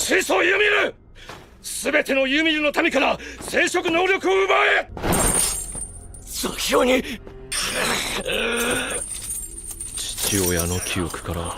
始祖ユミル、すべてのユミルの民から生殖能力を奪え。先をに父親の記憶から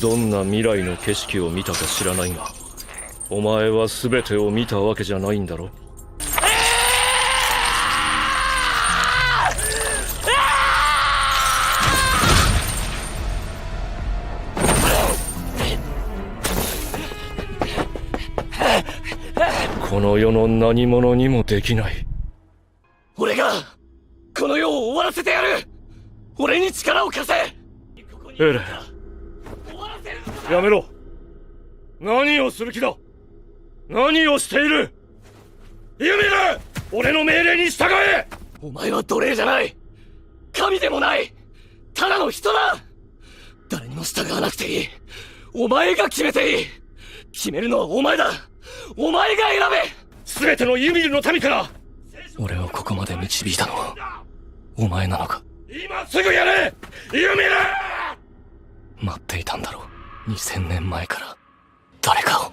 どんな未来の景色を見たか知らないが、お前は全てを見たわけじゃないんだろ。この世の何者にもできない。俺がこの世を終わらせてやる。俺に力を貸せ。エレン、やめろ。何をする気だ。何をしている。ユミル、俺の命令に従え。お前は奴隷じゃない。神でもない。ただの人だ。誰にも従わなくていい。お前が決めていい。決めるのはお前だ。お前が選べ。全てのユミルの民から。俺をここまで導いたのはお前なのか。今すぐやれユミル。待っていたんだろう、2000年前から誰かを。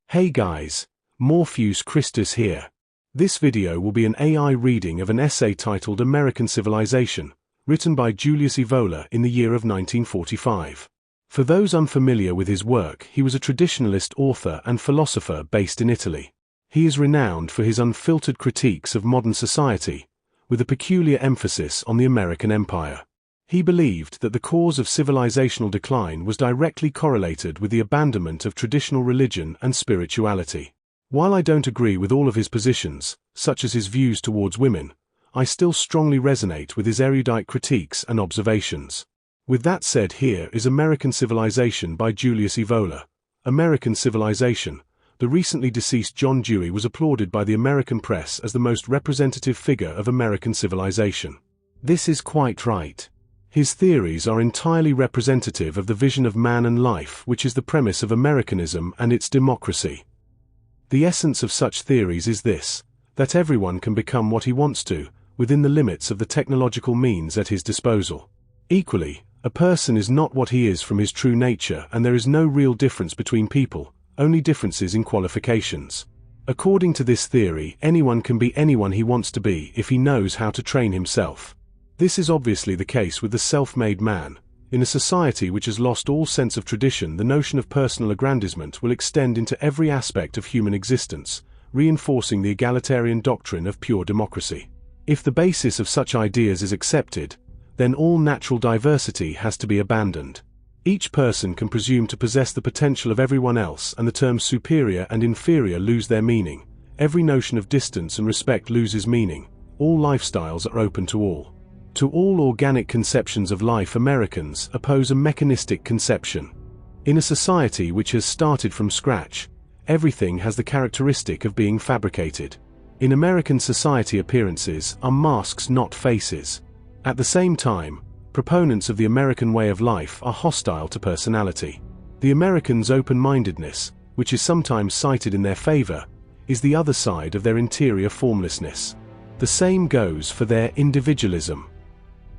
Hey guys, Morpheus Christus here. This video will be an AI reading of an essay titled American Civilization, written by Julius Evola in the year of 1945. For those unfamiliar with his work, he was a traditionalist author and philosopher based in Italy. He is renowned for his unfiltered critiques of modern society, with a peculiar emphasis on the American empire. He believed that the cause of civilizational decline was directly correlated with the abandonment of traditional religion and spirituality. While I don't agree with all of his positions, such as his views towards women, I still strongly resonate with his erudite critiques and observations. With that said, here is American Civilization by Julius Evola. American Civilization. The recently deceased John Dewey was applauded by the American press as the most representative figure of American civilization. This is quite right. His theories are entirely representative of the vision of man and life, which is the premise of Americanism and its democracy. The essence of such theories is this, that everyone can become what he wants to, within the limits of the technological means at his disposal. Equally, a person is not what he is from his true nature, and there is no real difference between people, only differences in qualifications. According to this theory, anyone can be anyone he wants to be if he knows how to train himself. This is obviously the case with the self-made man. In a society which has lost all sense of tradition, the notion of personal aggrandizement will extend into every aspect of human existence, reinforcing the egalitarian doctrine of pure democracy. If the basis of such ideas is accepted, then all natural diversity has to be abandoned. Each person can presume to possess the potential of everyone else, and the terms superior and inferior lose their meaning. Every notion of distance and respect loses meaning. All lifestyles are open to all. To all organic conceptions of life, Americans oppose a mechanistic conception. In a society which has started from scratch, everything has the characteristic of being fabricated. In American society, appearances are masks, not faces. At the same time, proponents of the American way of life are hostile to personality. The Americans' open-mindedness, which is sometimes cited in their favor, is the other side of their interior formlessness. The same goes for their individualism.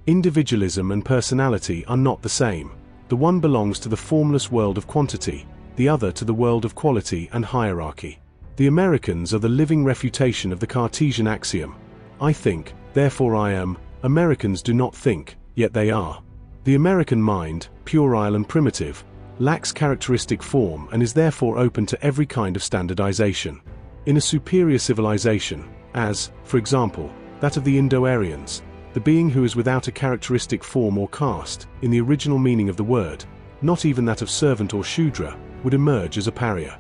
Individualism and personality are not the same. The one belongs to the formless world of quantity, the other to the world of quality and hierarchy. The Americans are the living refutation of the Cartesian axiom, I think, therefore I am. Americans do not think, yet they are. The American mind, puerile and primitive, lacks characteristic form and is therefore open to every kind of standardization. In a superior civilization, as, for example, that of the Indo-Aryans, the being who is without a characteristic form or caste, in the original meaning of the word, not even that of servant or Shudra, would emerge as a pariah.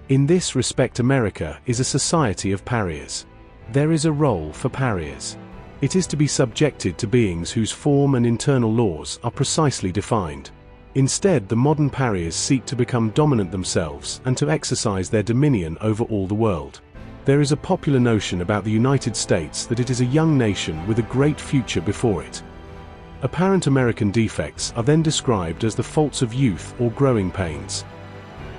In this respect, America is a society of pariahs. There is a role for pariahs. It is to be subjected to beings whose form and internal laws are precisely defined. Instead, the modern pariahs seek to become dominant themselves and to exercise their dominion over all the world. There is a popular notion about the United States that it is a young nation with a great future before it. Apparent American defects are then described as the faults of youth or growing pains.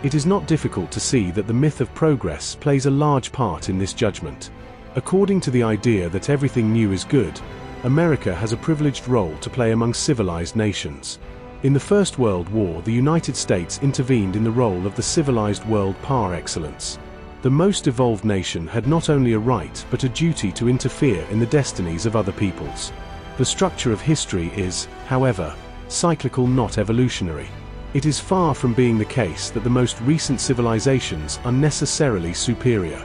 It is not difficult to see that the myth of progress plays a large part in this judgment. According to the idea that everything new is good, America has a privileged role to play among civilized nations. In the First World War, the United States intervened in the role of the civilized world par excellence. The most evolved nation had not only a right but a duty to interfere in the destinies of other peoples. The structure of history is, however, cyclical, not evolutionary. It is far from being the case that the most recent civilizations are necessarily superior.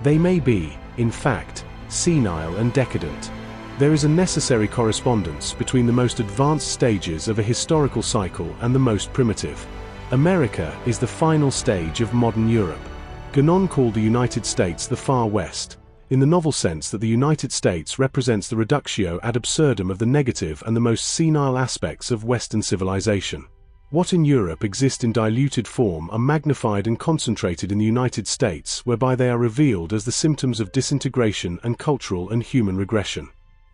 They may be, in fact, senile and decadent. There is a necessary correspondence between the most advanced stages of a historical cycle and the most primitive. America is the final stage of modern Europe. Guénon called the United States the Far West, in the novel sense that the United States represents the reductio ad absurdum of the negative and the most senile aspects of Western civilization. What in Europe exist in diluted form are magnified and concentrated in the United States, whereby they are revealed as the symptoms of disintegration and cultural and human regression.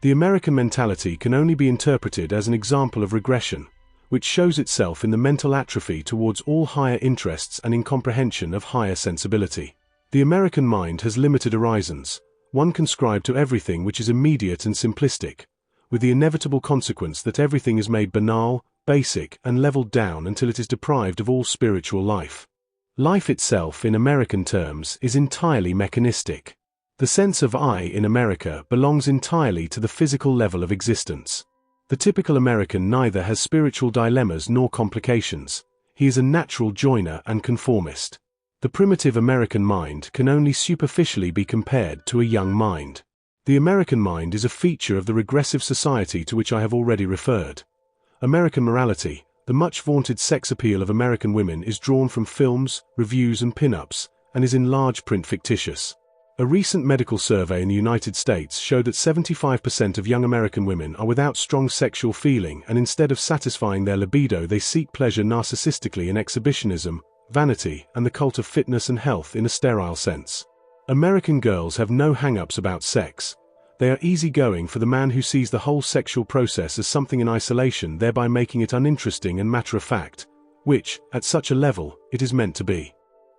The American mentality can only be interpreted as an example of regression, which shows itself in the mental atrophy towards all higher interests and incomprehension of higher sensibility. The American mind has limited horizons, one conscribed to everything which is immediate and simplistic, with the inevitable consequence that everything is made banal, basic, and leveled down until it is deprived of all spiritual life. Life itself, in American terms, is entirely mechanistic. The sense of I in America belongs entirely to the physical level of existence. The typical American neither has spiritual dilemmas nor complications. He is a natural joiner and conformist. The primitive American mind can only superficially be compared to a young mind. The American mind is a feature of the regressive society to which I have already referred. American morality, the much vaunted sex appeal of American women, is drawn from films, reviews, and pin-ups, and is in large print fictitious. A recent medical survey in the United States showed that 75% of young American women are without strong sexual feeling, and instead of satisfying their libido, they seek pleasure narcissistically in exhibitionism, vanity, and the cult of fitness and health in a sterile sense. American girls have no hang-ups about sex. They are easygoing for the man who sees the whole sexual process as something in isolation, thereby making it uninteresting and matter-of-fact, which, at such a level, it is meant to be.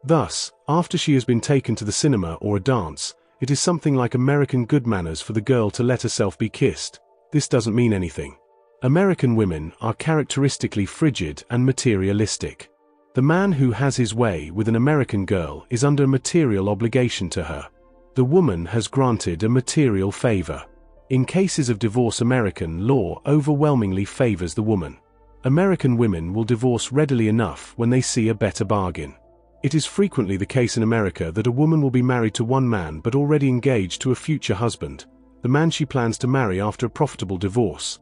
Thus, after she has been taken to the cinema or a dance, it is something like American good manners for the girl to let herself be kissed. This doesn't mean anything. American women are characteristically frigid and materialistic. The man who has his way with an American girl is under a material obligation to her. The woman has granted a material favor. In cases of divorce, American law overwhelmingly favors the woman. American women will divorce readily enough when they see a better bargain. It is frequently the case in America that a woman will be married to one man but already engaged to a future husband, the man she plans to marry after a profitable divorce.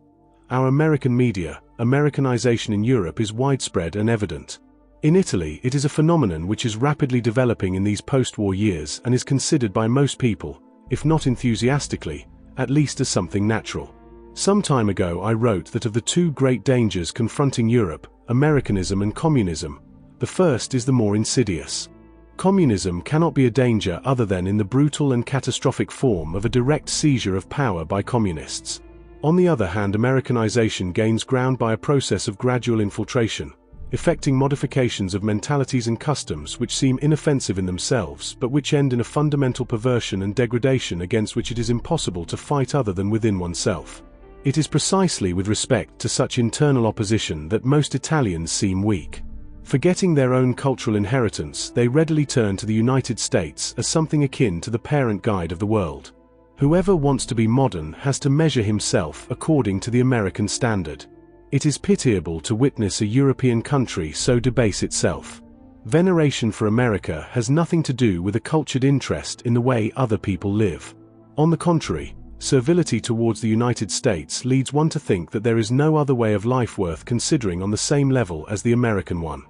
Our American media, Americanization in Europe is widespread and evident. In Italy, it is a phenomenon which is rapidly developing in these post-war years and is considered by most people, if not enthusiastically, at least as something natural. Some time ago I wrote that of the two great dangers confronting Europe, Americanism and communism, the first is the more insidious. Communism cannot be a danger other than in the brutal and catastrophic form of a direct seizure of power by communists. On the other hand, Americanization gains ground by a process of gradual infiltration, effecting modifications of mentalities and customs which seem inoffensive in themselves but which end in a fundamental perversion and degradation against which it is impossible to fight other than within oneself. It is precisely with respect to such internal opposition that most Italians seem weak. Forgetting their own cultural inheritance, they readily turn to the United States as something akin to the parent guide of the world. Whoever wants to be modern has to measure himself according to the American standard. It is pitiable to witness a European country so debase itself. Veneration for America has nothing to do with a cultured interest in the way other people live. On the contrary, servility towards the United States leads one to think that there is no other way of life worth considering on the same level as the American one.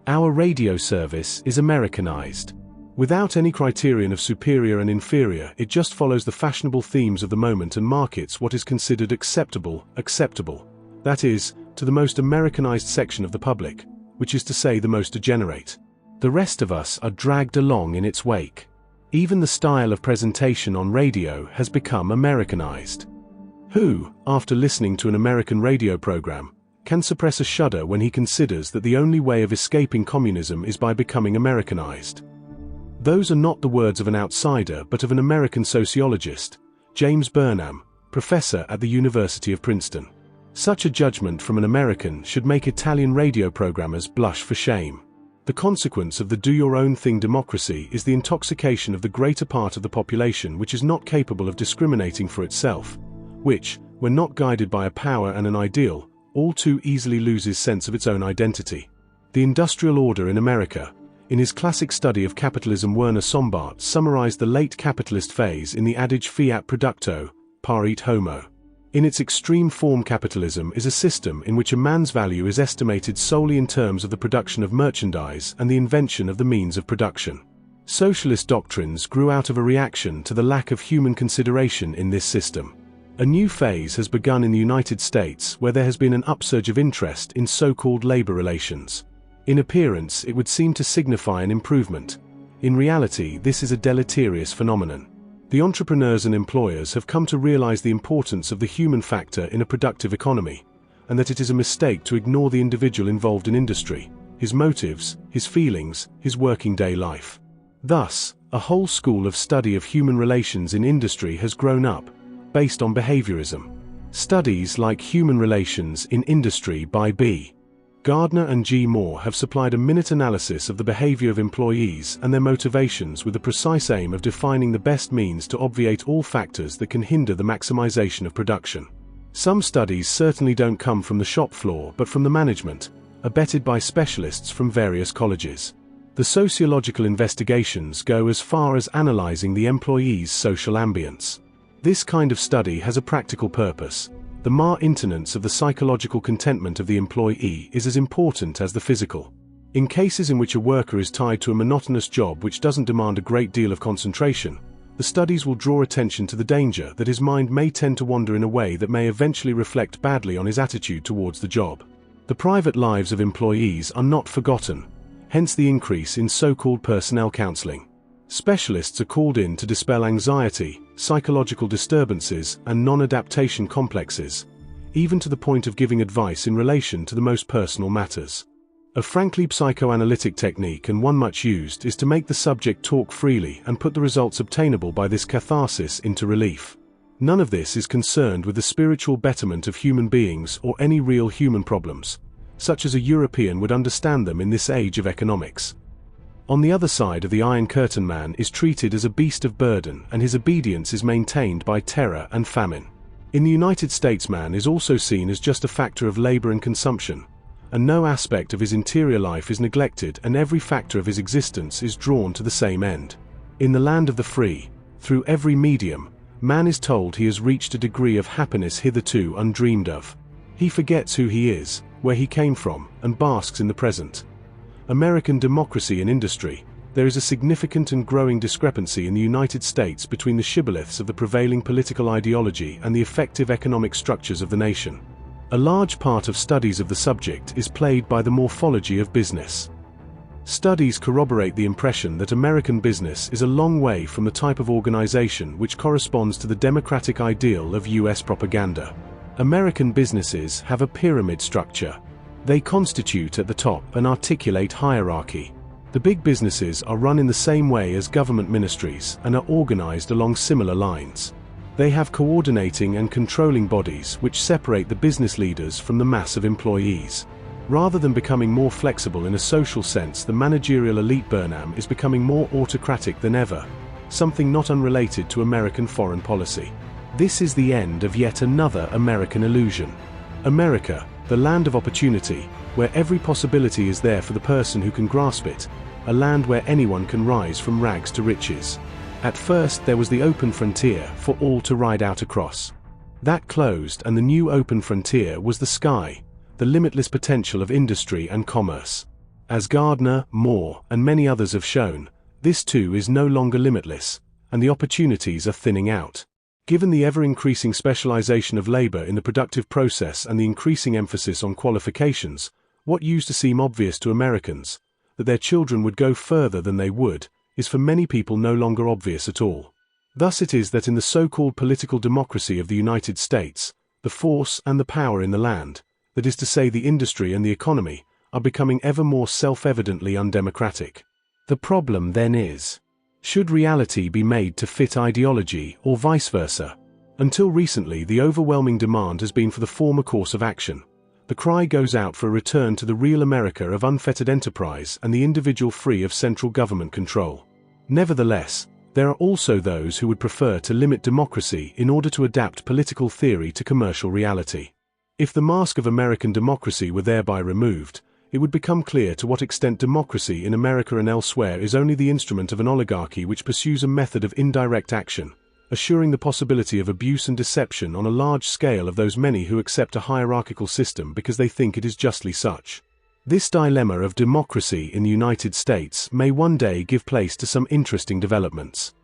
Our radio service is Americanized. Without any criterion of superior and inferior, it just follows the fashionable themes of the moment and markets what is considered acceptable. That is, to the most Americanized section of the public, which is to say the most degenerate. The rest of us are dragged along in its wake. Even the style of presentation on radio has become Americanized. Who, after listening to an American radio program, can suppress a shudder when he considers that the only way of escaping communism is by becoming Americanized? Those are not the words of an outsider but of an American sociologist, James Burnham, professor at the University of Princeton. Such a judgment from an American should make Italian radio programmers blush for shame. The consequence of the do-your-own-thing democracy is the intoxication of the greater part of the population which is not capable of discriminating for itself, which, when not guided by a power and an ideal, all too easily loses sense of its own identity. The industrial order in America. In his classic study of capitalism, Werner Sombart summarized the late capitalist phase in the adage fiat producto, parit homo. In its extreme form, capitalism is a system in which a man's value is estimated solely in terms of the production of merchandise and the invention of the means of production. Socialist doctrines grew out of a reaction to the lack of human consideration in this system. A new phase has begun in the United States where there has been an upsurge of interest in so-called labor relations. In appearance, it would seem to signify an improvement. In reality, this is a deleterious phenomenon. The entrepreneurs and employers have come to realize the importance of the human factor in a productive economy, and that it is a mistake to ignore the individual involved in industry, his motives, his feelings, his working day life. Thus, a whole school of study of human relations in industry has grown up, based on behaviorism. Studies like Human Relations in Industry by B. Gardner and G. Moore have supplied a minute analysis of the behavior of employees and their motivations with the precise aim of defining the best means to obviate all factors that can hinder the maximization of production. Some studies certainly don't come from the shop floor but from the management, abetted by specialists from various colleges. The sociological investigations go as far as analyzing the employee's social ambience. This kind of study has a practical purpose. The maintenance of the psychological contentment of the employee is as important as the physical. In cases in which a worker is tied to a monotonous job which doesn't demand a great deal of concentration, the studies will draw attention to the danger that his mind may tend to wander in a way that may eventually reflect badly on his attitude towards the job. The private lives of employees are not forgotten, hence the increase in so-called personnel counseling. Specialists are called in to dispel anxiety, psychological disturbances, and non-adaptation complexes, even to the point of giving advice in relation to the most personal matters. A frankly psychoanalytic technique, and one much used, is to make the subject talk freely and put the results obtainable by this catharsis into relief. None of this is concerned with the spiritual betterment of human beings or any real human problems, such as a European would understand them in this age of economics. On the other side of the Iron Curtain, man is treated as a beast of burden, and his obedience is maintained by terror and famine. In the United States, man is also seen as just a factor of labor and consumption, and no aspect of his interior life is neglected, and every factor of his existence is drawn to the same end. In the land of the free, through every medium, man is told he has reached a degree of happiness hitherto undreamed of. He forgets who he is, where he came from, and basks in the present. American democracy in industry. There is a significant and growing discrepancy in the United States between the shibboleths of the prevailing political ideology and the effective economic structures of the nation. A large part of studies of the subject is played by the morphology of business. Studies corroborate the impression that American business is a long way from the type of organization which corresponds to the democratic ideal of US propaganda. American businesses have a pyramid structure. They constitute at the top an articulate hierarchy. The big businesses are run in the same way as government ministries and are organized along similar lines. They have coordinating and controlling bodies which separate the business leaders from the mass of employees. Rather than becoming more flexible in a social sense, the managerial elite Burnham is becoming more autocratic than ever, something not unrelated to American foreign policy. This is the end of yet another American illusion. America, the land of opportunity, where every possibility is there for the person who can grasp it, a land where anyone can rise from rags to riches. At first there was the open frontier for all to ride out across. That closed, and the new open frontier was the sky, the limitless potential of industry and commerce. As Gardner, Moore, and many others have shown, this too is no longer limitless, and the opportunities are thinning out. Given the ever-increasing specialization of labor in the productive process and the increasing emphasis on qualifications, what used to seem obvious to Americans, that their children would go further than they would, is for many people no longer obvious at all. Thus it is that in the so-called political democracy of the United States, the force and the power in the land, that is to say the industry and the economy, are becoming ever more self-evidently undemocratic. The problem then is, Should reality be made to fit ideology, or vice versa? Until recently, the overwhelming demand has been for the former course of action. The cry goes out for a return to the real America of unfettered enterprise and the individual free of central government control. Nevertheless, there are also those who would prefer to limit democracy in order to adapt political theory to commercial reality. If the mask of American democracy were thereby removed, it would become clear to what extent democracy in America and elsewhere is only the instrument of an oligarchy which pursues a method of indirect action, assuring the possibility of abuse and deception on a large scale of those many who accept a hierarchical system because they think it is justly such. This dilemma of democracy in the United States may one day give place to some interesting developments.